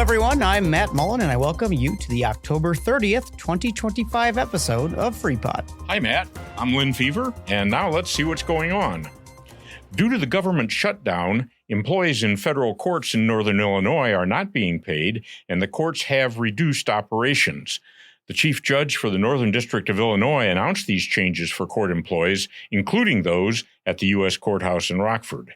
everyone. I'm Matt Mullen, and I welcome you to the October 30th, 2025 episode of Freeport. Hi, Matt. I'm Lynn Fever, and now let's see what's going on. Due to the government shutdown, employees in federal courts in northern Illinois are not being paid, and the courts have reduced operations. The chief judge for the Northern District of Illinois announced these changes for court employees, including those at the U.S. Courthouse in Rockford.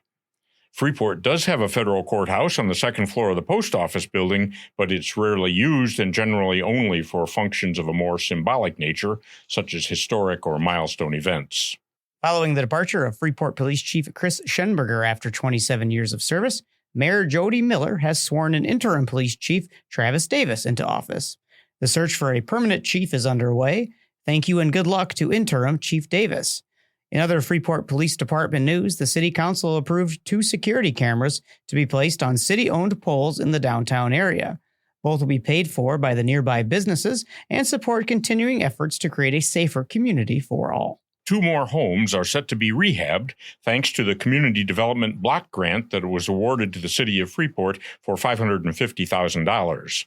Freeport does have a federal courthouse on the second floor of the post office building, but it's rarely used and generally only for functions of a more symbolic nature, such as historic or milestone events. Following the departure of Freeport Police Chief Chris Schenberger after 27 years of service, Mayor Jody Miller has sworn an interim police chief, Travis Davis, into office. The search for a permanent chief is underway. Thank you and good luck to interim Chief Davis. In other Freeport Police Department news, the City Council approved 2 security cameras to be placed on city-owned poles in the downtown area. Both will be paid for by the nearby businesses and support continuing efforts to create a safer community for all. 2 more homes are set to be rehabbed thanks to the Community Development Block Grant that was awarded to the City of Freeport for $550,000.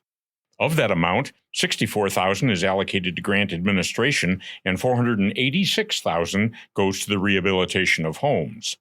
Of that amount, $64,000 is allocated to grant administration and $486,000 goes to the rehabilitation of homes.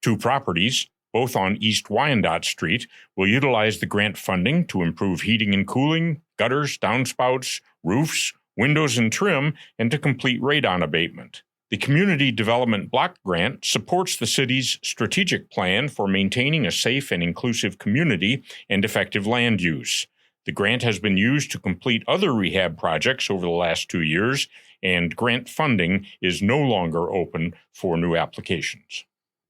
2 properties, both on East Wyandotte Street, will utilize the grant funding to improve heating and cooling, gutters, downspouts, roofs, windows and trim, and to complete radon abatement. The Community Development Block Grant supports the city's strategic plan for maintaining a safe and inclusive community and effective land use. The grant has been used to complete other rehab projects over the last 2 years, and grant funding is no longer open for new applications.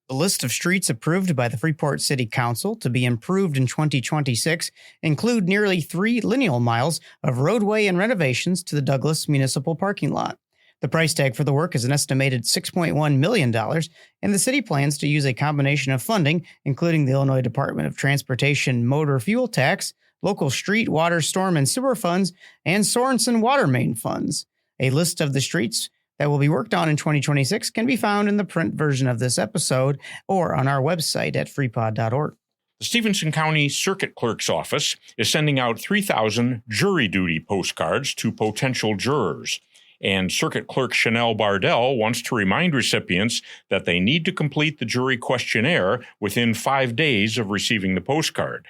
The list of streets approved by the Freeport City Council to be improved in 2026 include nearly 3 lineal miles of roadway and renovations to the Douglas Municipal Parking Lot. The price tag for the work is an estimated $6.1 million, and the city plans to use a combination of funding, including the Illinois Department of Transportation motor fuel tax, local street, water, storm, and sewer funds, and Sorensen water main funds. A list of the streets that will be worked on in 2026 can be found in the print version of this episode or on our website at freepod.org. The Stephenson County Circuit Clerk's Office is sending out 3,000 jury duty postcards to potential jurors. And Circuit Clerk Chanel Bardell wants to remind recipients that they need to complete the jury questionnaire within 5 days of receiving the postcard.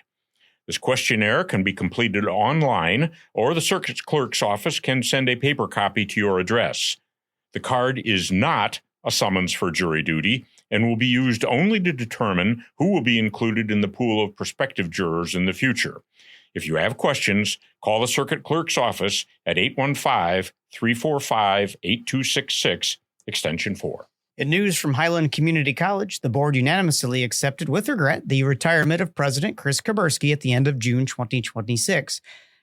This questionnaire can be completed online, or the Circuit Clerk's office can send a paper copy to your address. The card is not a summons for jury duty and will be used only to determine who will be included in the pool of prospective jurors in the future. If you have questions, call the Circuit Clerk's office at 815-345-8266, extension 4. In news from Highland Community College, the board unanimously accepted with regret the retirement of President Chris Kuberski at the end of June 2026.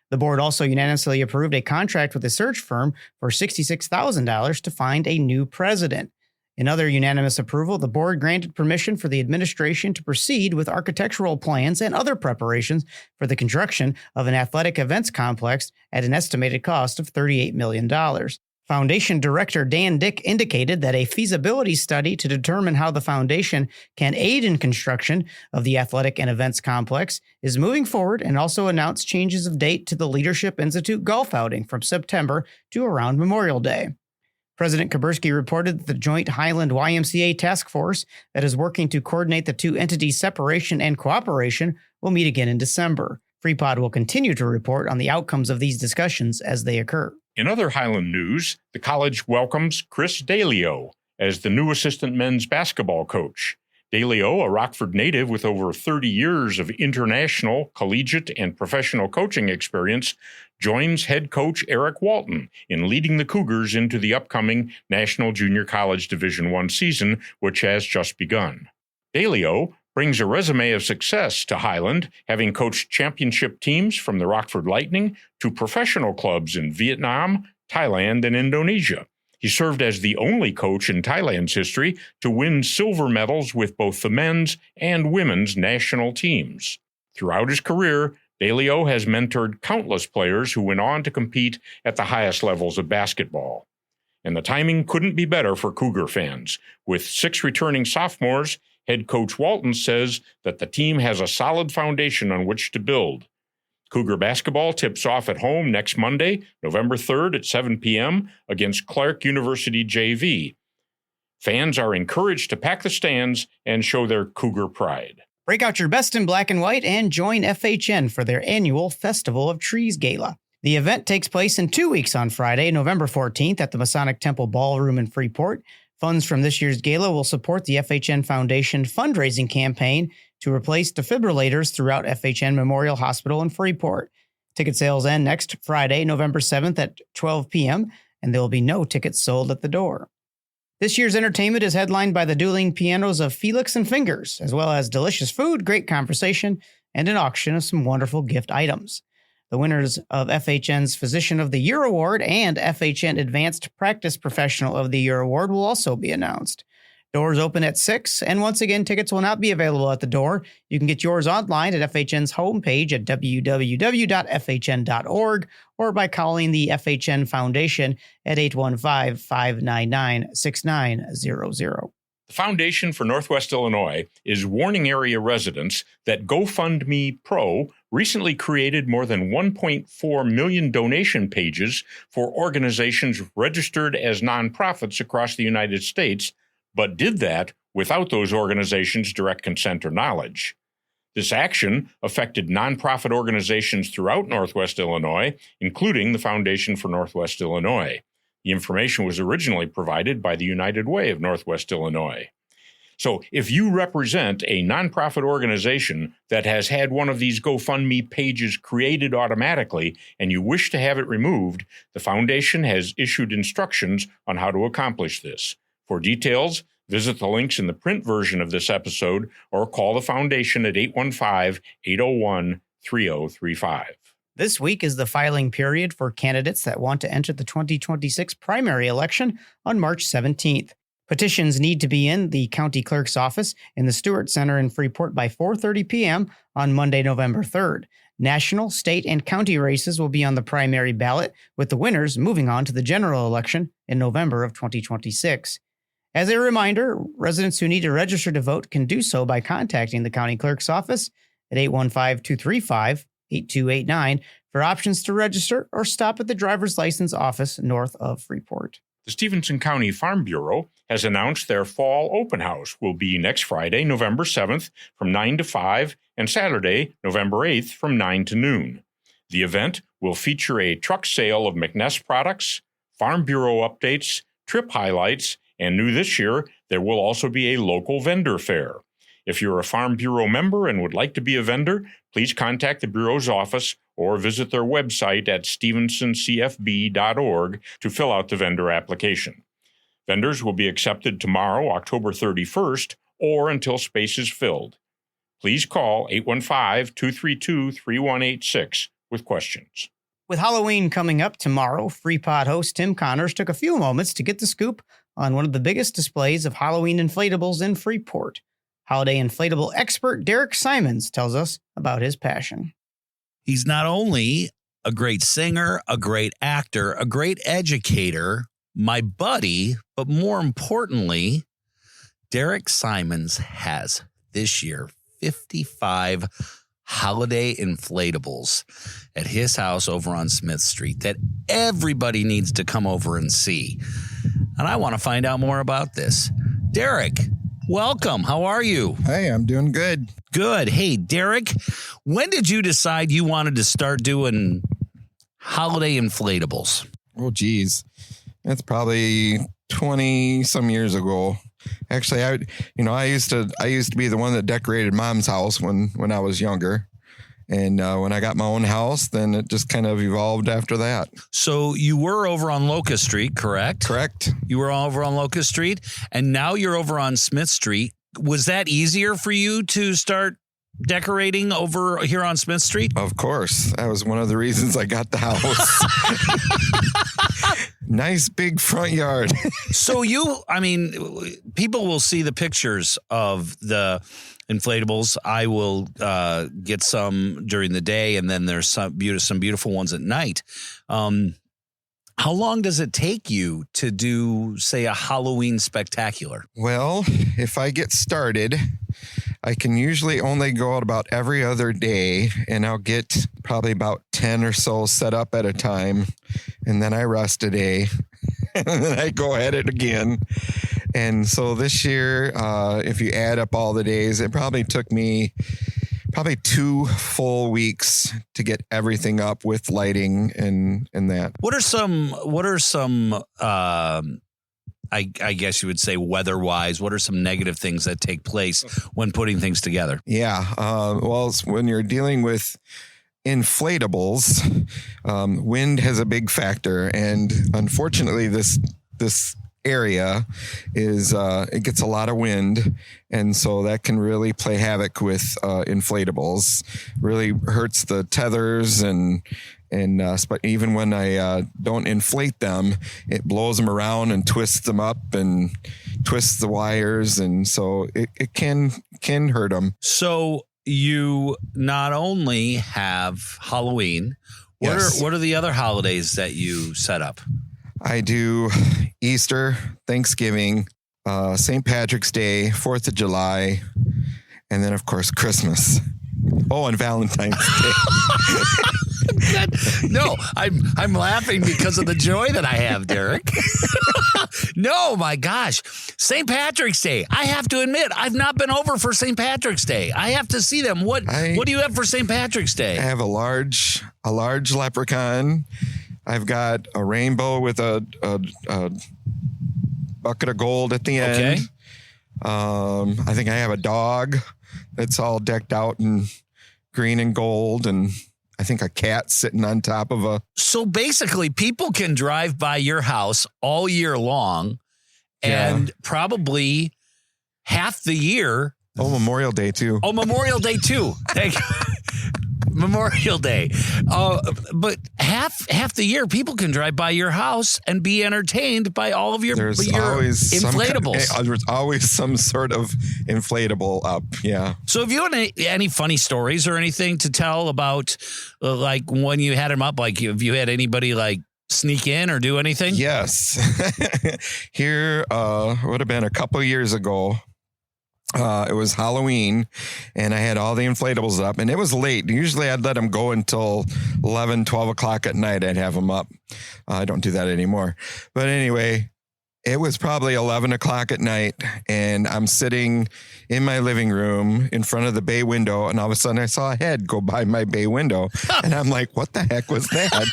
The board also unanimously approved a contract with a search firm for $66,000 to find a new president. In other unanimous approval, the board granted permission for the administration to proceed with architectural plans and other preparations for the construction of an athletic events complex at an estimated cost of $38 million. Foundation Director Dan Dick indicated that a feasibility study to determine how the foundation can aid in construction of the athletic and events complex is moving forward, and also announced changes of date to the Leadership Institute golf outing from September to around Memorial Day. President Kuberski reported that the joint Highland YMCA task force that is working to coordinate the 2 entities' separation and cooperation will meet again in December. Freepod will continue to report on the outcomes of these discussions as they occur. In other Highland news, the college welcomes Chris Dalio as the new assistant men's basketball coach. Dalio, a Rockford native with over 30 years of international, collegiate, and professional coaching experience, joins head coach Eric Walton in leading the Cougars into the upcoming National Junior College Division I season, which has just begun. Dalio brings a resume of success to Highland, having coached championship teams from the Rockford Lightning to professional clubs in Vietnam, Thailand, and Indonesia. He served as the only coach in Thailand's history to win silver medals with both the men's and women's national teams. Throughout his career, Dalio has mentored countless players who went on to compete at the highest levels of basketball. And the timing couldn't be better for Cougar fans. With 6 returning sophomores, head coach Walton says that the team has a solid foundation on which to build. Cougar basketball tips off at home next Monday, November 3rd at 7 p.m. against Clark University JV. Fans are encouraged to pack the stands and show their Cougar pride. Break out your best in black and white and join FHN for their annual Festival of Trees Gala. The event takes place in 2 weeks on Friday, November 14th at the Masonic Temple Ballroom in Freeport. Funds from this year's gala will support the FHN Foundation fundraising campaign to replace defibrillators throughout FHN Memorial Hospital in Freeport. Ticket sales end next Friday, November 7th at 12 p.m., and there will be no tickets sold at the door. This year's entertainment is headlined by the dueling pianos of Felix and Fingers, as well as delicious food, great conversation, and an auction of some wonderful gift items. The winners of FHN's Physician of the Year Award and FHN Advanced Practice Professional of the Year Award will also be announced. Doors open at 6, and once again, tickets will not be available at the door. You can get yours online at FHN's homepage at www.fhn.org or by calling the FHN Foundation at 815-599-6900. The Foundation for Northwest Illinois is warning area residents that GoFundMe Pro recently created more than 1.4 million donation pages for organizations registered as nonprofits across the United States, but did that without those organizations' direct consent or knowledge. This action affected nonprofit organizations throughout Northwest Illinois, including the Foundation for Northwest Illinois. The information was originally provided by the United Way of Northwest Illinois. So if you represent a nonprofit organization that has had one of these GoFundMe pages created automatically and you wish to have it removed, the foundation has issued instructions on how to accomplish this. For details, visit the links in the print version of this episode or call the foundation at 815-801-3035. This week is the filing period for candidates that want to enter the 2026 primary election on March 17th. Petitions need to be in the county clerk's office in the Stewart Center in Freeport by 4:30 p.m. on Monday, November 3rd. National, state, and county races will be on the primary ballot, with the winners moving on to the general election in November of 2026. As a reminder, residents who need to register to vote can do so by contacting the county clerk's office at 815-235-8289 for options to register or stop at the driver's license office north of Freeport. The Stephenson County Farm Bureau has announced their fall open house will be next Friday, November 7th from 9 to 5 and Saturday, November 8th from 9 to noon. The event will feature a truck sale of McNess products, Farm Bureau updates, trip highlights, and new this year, there will also be a local vendor fair. If you're a Farm Bureau member and would like to be a vendor, please contact the Bureau's office or visit their website at stevensoncfb.org to fill out the vendor application. Vendors will be accepted tomorrow, October 31st, or until space is filled. Please call 815-232-3186 with questions. With Halloween coming up tomorrow, Freeport host Tim Connors took a few moments to get the scoop on one of the biggest displays of Halloween inflatables in Freeport. Holiday inflatable expert Derek Simons tells us about his passion. He's not only a great singer, a great actor, a great educator, my buddy, but more importantly, Derek Simons has this year 55 holiday inflatables at his house over on Smith Street that everybody needs to come over and see. And I want to find out more about this. Derek, welcome. How are you? Hey, I'm doing good. Good. Hey, Derek, when did you decide you wanted to start doing holiday inflatables? Oh, geez. That's probably 20 some years ago. Actually, I used to be the one that decorated Mom's house when I was younger. And when I got my own house, then it just kind of evolved after that. So you were over on Locust Street, correct? Correct. You were over on Locust Street, and now you're over on Smith Street. Was that easier for you to start decorating over here on Smith Street? Of course. That was one of the reasons I got the house. Nice big front yard. So people will see the pictures of the inflatables. I will get some during the day, and then there's some beautiful ones at night. How long does it take you to do, say, a Halloween spectacular? Well, if I get started, I can usually only go out about every other day, and I'll get probably about 10 or so set up at a time. And then I rest a day and then I go at it again. And so this year, if you add up all the days, it probably took me probably 2 full weeks to get everything up with lighting and that. What are some I guess you would say weather-wise, what are some negative things that take place when putting things together? Yeah. Well, when you're dealing with inflatables, wind has a big factor. And unfortunately, this area is it gets a lot of wind, and so that can really play havoc with inflatables. Really hurts the tethers and but even when I don't inflate them, it blows them around and twists them up and twists the wires, and so it can hurt them. So you not only have Halloween, what are the other holidays that you set up? I do Easter, Thanksgiving, St. Patrick's Day, 4th of July, and then, of course, Christmas. Oh, and Valentine's Day. No, I'm laughing because of the joy that I have, Derek. No, my gosh. St. Patrick's Day. I have to admit, I've not been over for St. Patrick's Day. I have to see them. What do you have for St. Patrick's Day? I have a large leprechaun. I've got a rainbow with a bucket of gold at the end. Okay. I think I have a dog that's all decked out in green and gold, and I think a cat sitting on top of a... So basically, people can drive by your house all year long, and probably half the year... Oh, Memorial Day, too. Oh, Memorial Day, too. Thank you. Memorial Day. But half the year, people can drive by your house and be entertained by all of your inflatables. There's always some sort of inflatable up. Yeah. So have you had any funny stories or anything to tell about like when you had them up? Like if you had anybody like sneak in or do anything? Yes. Here would have been a couple years ago. It was Halloween, and I had all the inflatables up, and it was late. Usually I'd let them go until 11, 12 o'clock at night. I'd have them up. I don't do that anymore. But anyway, it was probably 11 o'clock at night, and I'm sitting in my living room in front of the bay window, and all of a sudden I saw a head go by my bay window, and I'm like, what the heck was that?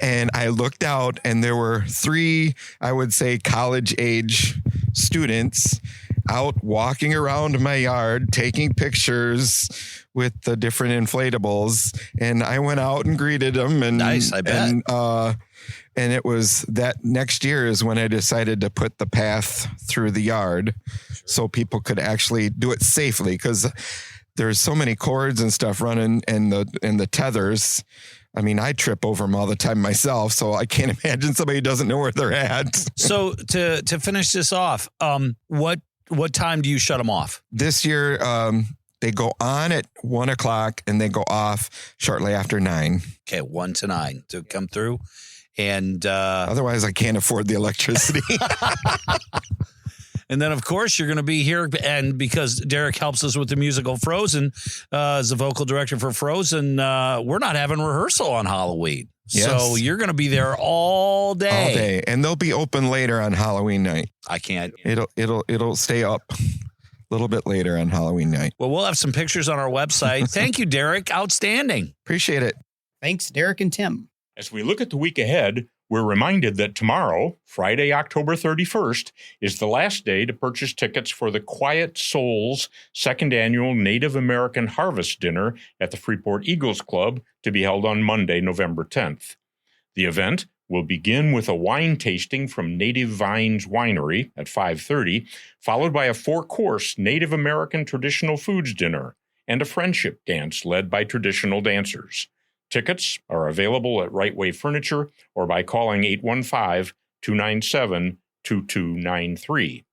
And I looked out, and there were 3, I would say, college-age students out walking around my yard, taking pictures with the different inflatables. And I went out and greeted them. And nice, I bet. And it was that next year is when I decided to put the path through the yard so people could actually do it safely, because there's so many cords and stuff running and the tethers. I mean, I trip over them all the time myself, so I can't imagine somebody who doesn't know where they're at. So to finish this off, what time do you shut them off? This year, they go on at 1 o'clock and they go off shortly after 9. Okay, 1 to 9 to come through. And otherwise, I can't afford the electricity. And then, of course, you're going to be here. And because Derek helps us with the musical Frozen, as the vocal director for Frozen, we're not having rehearsal on Halloween. Yes. So you're going to be there all day. All day. And they'll be open later on Halloween night. I can't. It'll stay up a little bit later on Halloween night. Well, we'll have some pictures on our website. Thank you, Derek. Outstanding. Appreciate it. Thanks, Derek and Tim. As we look at the week ahead, we're reminded that tomorrow, Friday, October 31st, is the last day to purchase tickets for the Quiet Souls second annual Native American Harvest Dinner at the Freeport Eagles Club, to be held on Monday, November 10th. The event will begin with a wine tasting from Native Vines Winery at 5:30, followed by a 4-course Native American traditional foods dinner and a friendship dance led by traditional dancers. Tickets are available at Right Way Furniture or by calling 815-297-2293.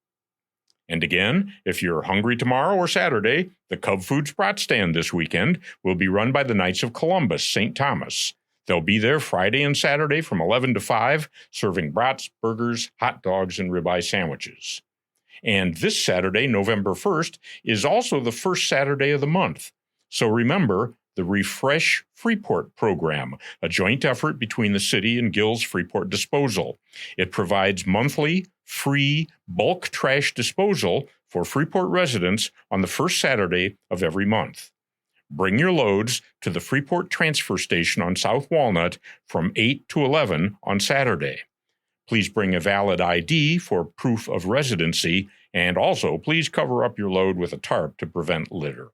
And again, if you're hungry tomorrow or Saturday, the Cub Foods Brat stand this weekend will be run by the Knights of Columbus, St. Thomas. They'll be there Friday and Saturday from 11 to 5, serving brats, burgers, hot dogs, and ribeye sandwiches. And this Saturday, November 1st, is also the first Saturday of the month. So remember the Refresh Freeport program, a joint effort between the city and Gill's Freeport Disposal. It provides monthly, free bulk trash disposal for Freeport residents on the first Saturday of every month. Bring your loads to the Freeport Transfer Station on South Walnut from 8 to 11 on Saturday. Please bring a valid ID for proof of residency, and also please cover up your load with a tarp to prevent litter.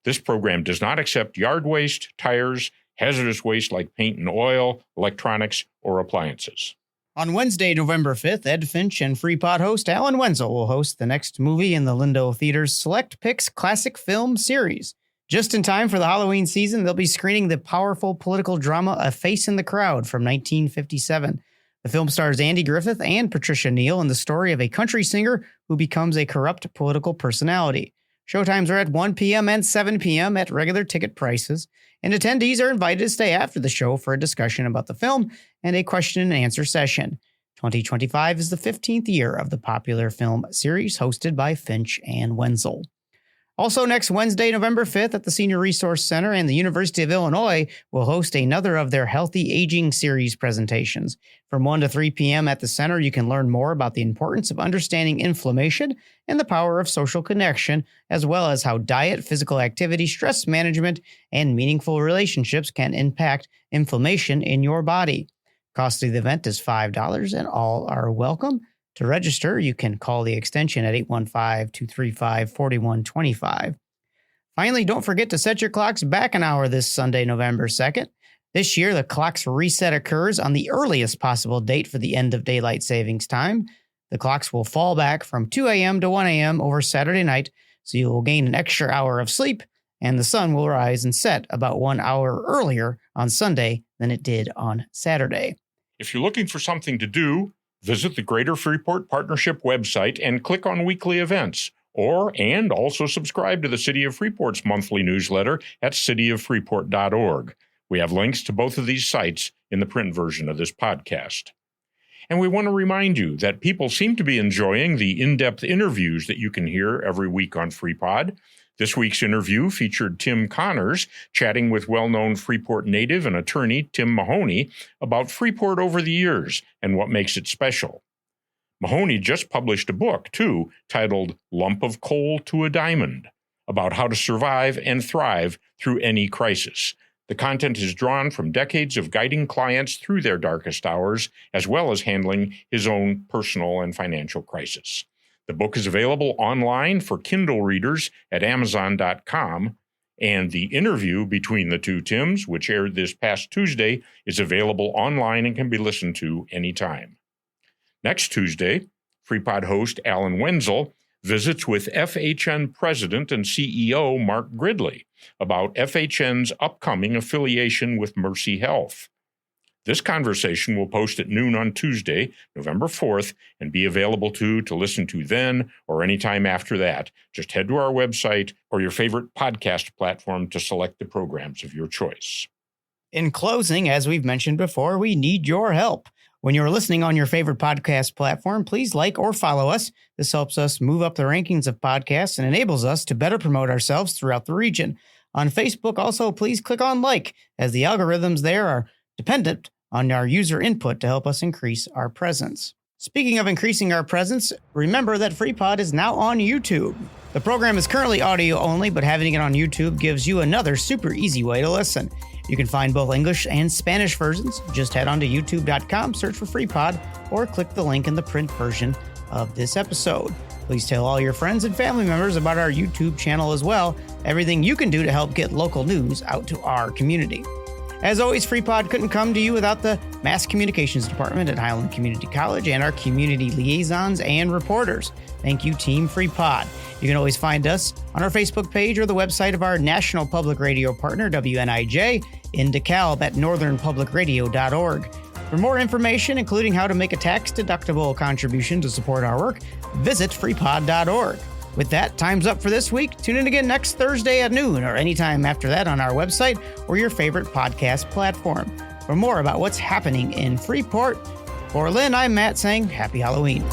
This program does not accept yard waste, tires, hazardous waste like paint and oil, electronics, or appliances. On Wednesday, November 5th, Ed Finch and Freepot host Alan Wenzel will host the next movie in the Lindo Theater's Select Picks Classic Film Series. Just in time for the Halloween season, they'll be screening the powerful political drama A Face in the Crowd from 1957. The film stars Andy Griffith and Patricia Neal in the story of a country singer who becomes a corrupt political personality. Showtimes are at 1 p.m. and 7 p.m. at regular ticket prices, and attendees are invited to stay after the show for a discussion about the film and a question and answer session. 2025 is the 15th year of the popular film series hosted by Finch and Wenzel. Also next Wednesday, November 5th, at the Senior Resource Center and the University of Illinois will host another of their Healthy Aging series presentations. From 1 to 3 p.m. at the center, you can learn more about the importance of understanding inflammation and the power of social connection, as well as how diet, physical activity, stress management, and meaningful relationships can impact inflammation in your body. Cost of the event is $5, and all are welcome. To register, you can call the extension at 815-235-4125. Finally, don't forget to set your clocks back an hour this Sunday, November 2nd. This year, the clock's reset occurs on the earliest possible date for the end of daylight savings time. The clocks will fall back from 2 a.m. to 1 a.m. over Saturday night, so you will gain an extra hour of sleep, and the sun will rise and set about 1 hour earlier on Sunday than it did on Saturday. If you're looking for something to do, visit the Greater Freeport Partnership website and click on weekly events, and also subscribe to the City of Freeport's monthly newsletter at cityoffreeport.org. We have links to both of these sites in the print version of this podcast. And we want to remind you that people seem to be enjoying the in-depth interviews that you can hear every week on FreePod. This week's interview featured Tim Connors chatting with well-known Freeport native and attorney Tim Mahoney about Freeport over the years and what makes it special. Mahoney just published a book, too, titled Lump of Coal to a Diamond, about how to survive and thrive through any crisis. The content is drawn from decades of guiding clients through their darkest hours, as well as handling his own personal and financial crisis. The book is available online for Kindle readers at Amazon.com, and the interview between the two Tims, which aired this past Tuesday, is available online and can be listened to anytime. Next Tuesday, FreePod host Alan Wenzel visits with FHN President and CEO Mark Gridley about FHN's upcoming affiliation with Mercy Health. This conversation will post at noon on Tuesday, November 4th, and be available to listen to then or anytime after that. Just head to our website or your favorite podcast platform to select the programs of your choice. In closing, as we've mentioned before, we need your help. When you're listening on your favorite podcast platform, please like or follow us. This helps us move up the rankings of podcasts and enables us to better promote ourselves throughout the region. On Facebook, also, please click on like, as the algorithms there are dependent on our user input to help us increase our presence. Speaking of increasing our presence, remember that FreePod is now on YouTube. The program is currently audio only, but having it on YouTube gives you another super easy way to listen. You can find both English and Spanish versions. Just head on to youtube.com, search for FreePod, or click the link in the print version of this episode. Please tell all your friends and family members about our YouTube channel as well. Everything you can do to help get local news out to our community. As always, FreePod couldn't come to you without the Mass Communications Department at Highland Community College and our community liaisons and reporters. Thank you, Team FreePod. You can always find us on our Facebook page or the website of our national public radio partner, WNIJ, in DeKalb at northernpublicradio.org. For more information, including how to make a tax-deductible contribution to support our work, visit freepod.org. With that, time's up for this week. Tune in again next Thursday at noon or anytime after that on our website or your favorite podcast platform. For more about what's happening in Freeport, for Lynn, I'm Matt saying Happy Halloween.